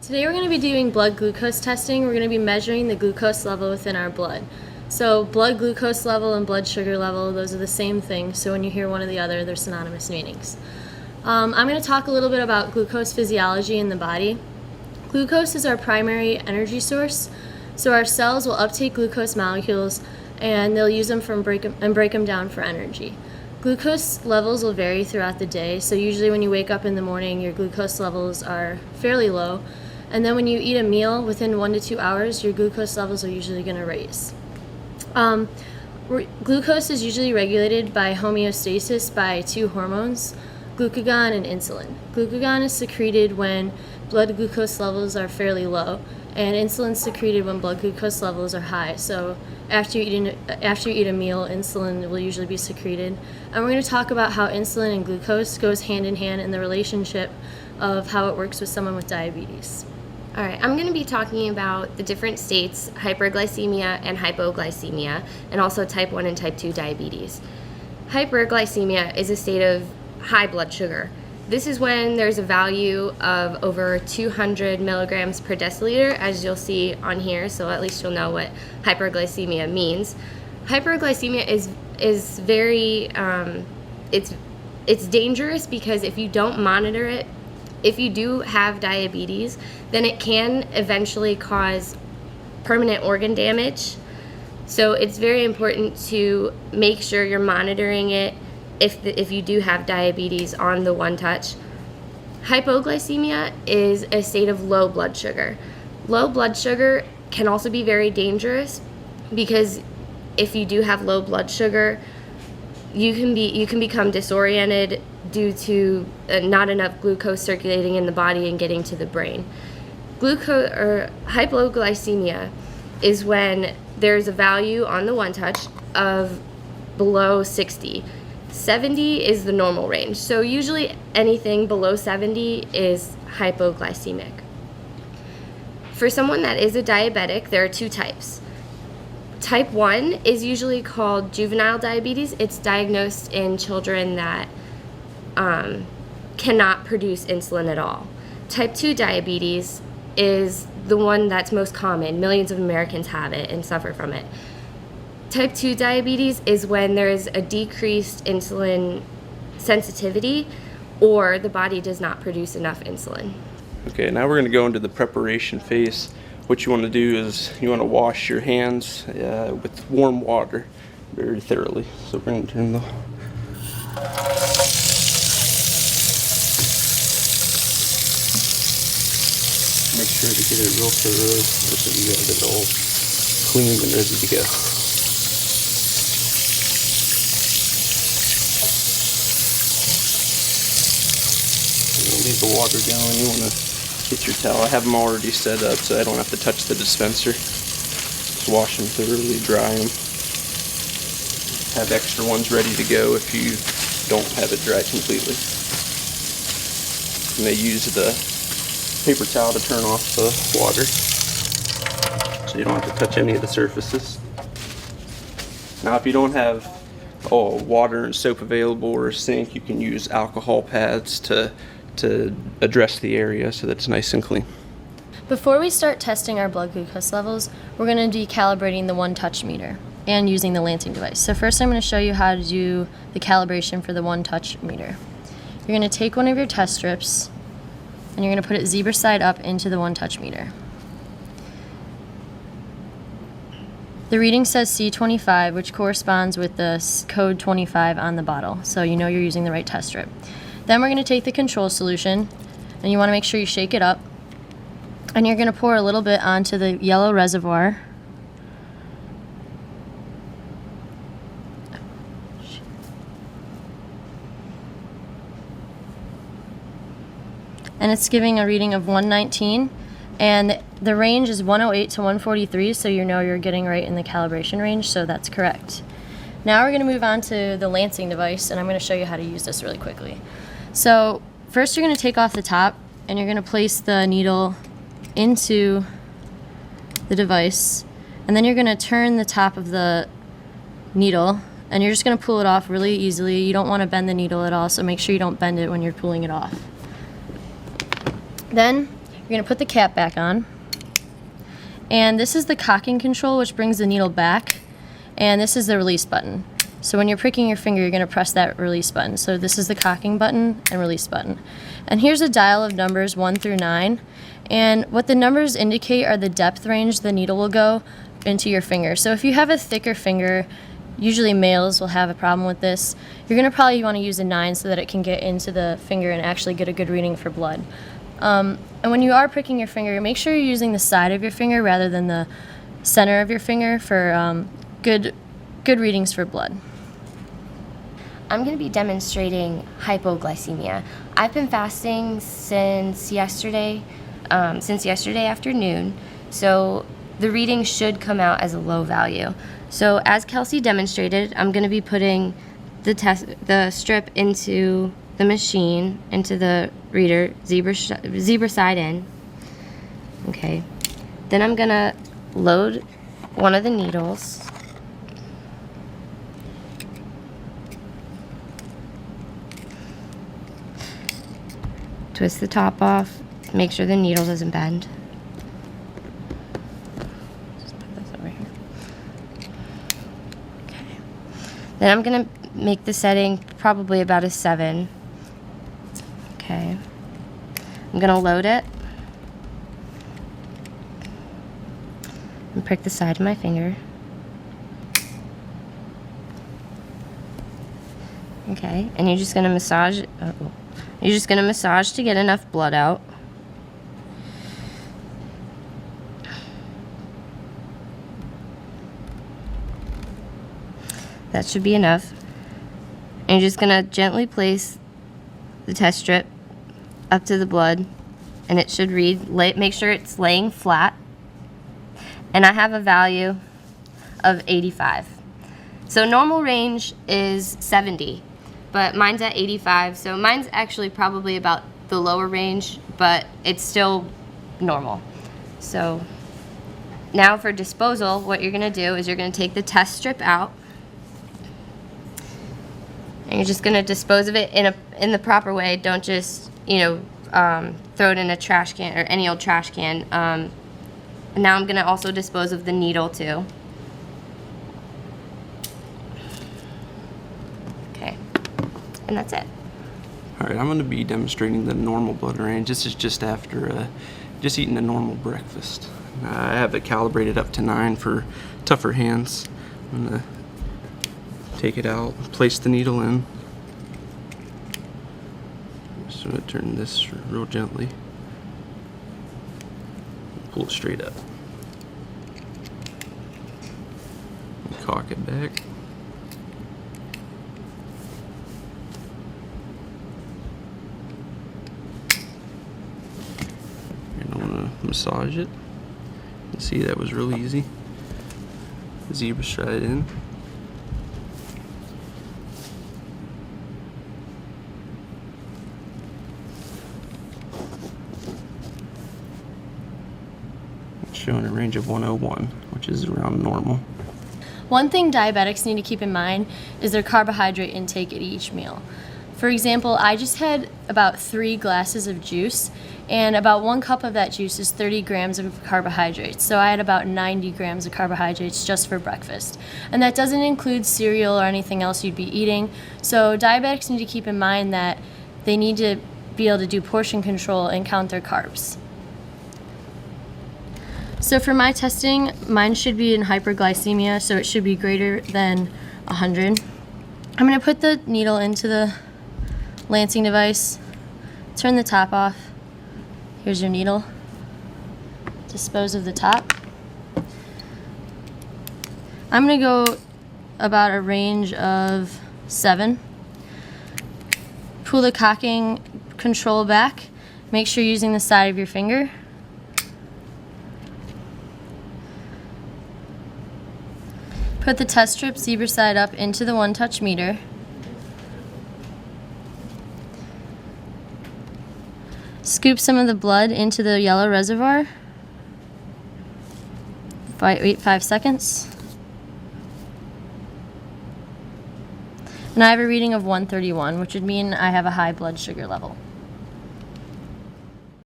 Today we're going to be doing blood glucose testing. We're going to be measuring the glucose level within our blood. So blood glucose level and blood sugar level, those are the same thing. So when you hear one or the other, they're synonymous meanings. I'm going to talk a little bit about glucose physiology in the body. Glucose is our primary energy source. So our cells will uptake glucose molecules and they'll use them break them down for energy. Glucose levels will vary throughout the day. So usually when you wake up in the morning, your glucose levels are fairly low. And then when you eat a meal, within 1 to 2 hours, your glucose levels are usually going to raise. Glucose is usually regulated by homeostasis by two hormones, glucagon and insulin. Glucagon is secreted when blood glucose levels are fairly low, and insulin is secreted when blood glucose levels are high. So after you eat a meal, insulin will usually be secreted. And we're going to talk about how insulin and glucose goes hand in hand in the relationship of how it works with someone with diabetes. All right, I'm going to be talking about the different states, hyperglycemia and hypoglycemia, and also type 1 and type 2 diabetes. Hyperglycemia is a state of high blood sugar. This is when there's a value of over 200 milligrams per deciliter, as you'll see on here, so at least you'll know what hyperglycemia means. Hyperglycemia is very, it's dangerous because if you don't monitor it, if you do have diabetes, then it can eventually cause permanent organ damage. So it's very important to make sure you're monitoring it if you do have diabetes on the one touch. Hypoglycemia is a state of low blood sugar. Low blood sugar can also be very dangerous because if you do have low blood sugar, you can become disoriented due to not enough glucose circulating in the body and getting to the brain. Hypoglycemia is when there's a value on the one touch of below 60. 70 is the normal range. So usually anything below 70 is hypoglycemic. For someone that is a diabetic, there are two types. Type 1 is usually called juvenile diabetes. It's diagnosed in children that cannot produce insulin at all. Type 2 diabetes is the one that's most common. Millions of Americans have it and suffer from it. Type 2 diabetes is when there is a decreased insulin sensitivity or the body does not produce enough insulin. Okay, now we're going to go into the preparation phase. What you want to do is you want to wash your hands with warm water very thoroughly. So we're going to turn the... Make sure to get it real thorough so you have it all clean and ready to go. Leave the water going. You want to get your towel. I have them already set up so I don't have to touch the dispenser. Just wash them thoroughly, dry them. Have extra ones ready to go if you don't have it dry completely. You may use the paper towel to turn off the water so you don't have to touch any of the surfaces. Now if you don't have water and soap available or a sink, you can use alcohol pads to address the area so that it's nice and clean. Before we start testing our blood glucose levels, we're going to be calibrating the one touch meter and using the Lancing device. So first I'm going to show you how to do the calibration for the one touch meter. You're going to take one of your test strips and you're going to put it zebra side up into the one touch meter. The reading says C25, which corresponds with the code 25 on the bottle, so you know you're using the right test strip. Then we're going to take the control solution, and you want to make sure you shake it up, and you're going to pour a little bit onto the yellow reservoir. And it's giving a reading of 119, and the range is 108 to 143, so you know you're getting right in the calibration range, so that's correct. Now we're going to move on to the Lancing device, and I'm going to show you how to use this really quickly. So first you're going to take off the top, and you're going to place the needle into the device, and then you're going to turn the top of the needle, and you're just going to pull it off really easily. You don't want to bend the needle at all, so make sure you don't bend it when you're pulling it off. Then you're going to put the cap back on. And this is the cocking control, which brings the needle back. And this is the release button. So when you're pricking your finger, you're going to press that release button. So this is the cocking button and release button. And here's a dial of numbers 1 through 9. And what the numbers indicate are the depth range the needle will go into your finger. So if you have a thicker finger, usually males will have a problem with this, you're going to probably want to use a 9 so that it can get into the finger and actually get a good reading for blood. And when you are pricking your finger, make sure you're using the side of your finger rather than the center of your finger for good readings for blood. I'm going to be demonstrating hypoglycemia. I've been fasting since yesterday afternoon, so the reading should come out as a low value. So as Kelsey demonstrated, I'm going to be putting the strip into the machine, into the reader, zebra side in. Okay. Then I'm going to load one of the needles. Twist the top off, make sure the needle doesn't bend. Just put this over here. Okay. Then I'm going to make the setting probably about a 7. Okay. I'm going to load it and prick the side of my finger. Okay, and you're just going to massage it. You're just going to massage to get enough blood out. That should be enough. And you're just going to gently place the test strip up to the blood, and it should read. Make sure it's laying flat. And I have a value of 85. So normal range is 70. But mine's at 85, so mine's actually probably about the lower range, but it's still normal. So now for disposal, what you're going to do is you're going to take the test strip out, and you're just going to dispose of it in the proper way. Don't just, throw it in a trash can or any old trash can. Now I'm going to also dispose of the needle too. And that's it. Alright, I'm going to be demonstrating the normal blood range. This is just after just eating a normal breakfast. I have it calibrated up to 9 for tougher hands. I'm going to take it out, place the needle in. Just going to turn this real gently. Pull it straight up. Cock it back. Massage it. You see, that was real easy. Zebra stride in. It's showing a range of 101, which is around normal. One thing diabetics need to keep in mind is their carbohydrate intake at each meal. For example, I just had about 3 glasses of juice, and about 1 cup of that juice is 30 grams of carbohydrates. So I had about 90 grams of carbohydrates just for breakfast. And that doesn't include cereal or anything else you'd be eating. So diabetics need to keep in mind that they need to be able to do portion control and count their carbs. So for my testing, mine should be in hyperglycemia, so it should be greater than 100. I'm going to put the needle into the lancing device, turn the top off. Here's your needle. Dispose of the top. I'm going to go about a range of 7. Pull the cocking control back. Make sure you're using the side of your finger. Put the test strip zebra side up into the one-touch meter. Scoop some of the blood into the yellow reservoir. Wait 5 seconds. And I have a reading of 131, which would mean I have a high blood sugar level.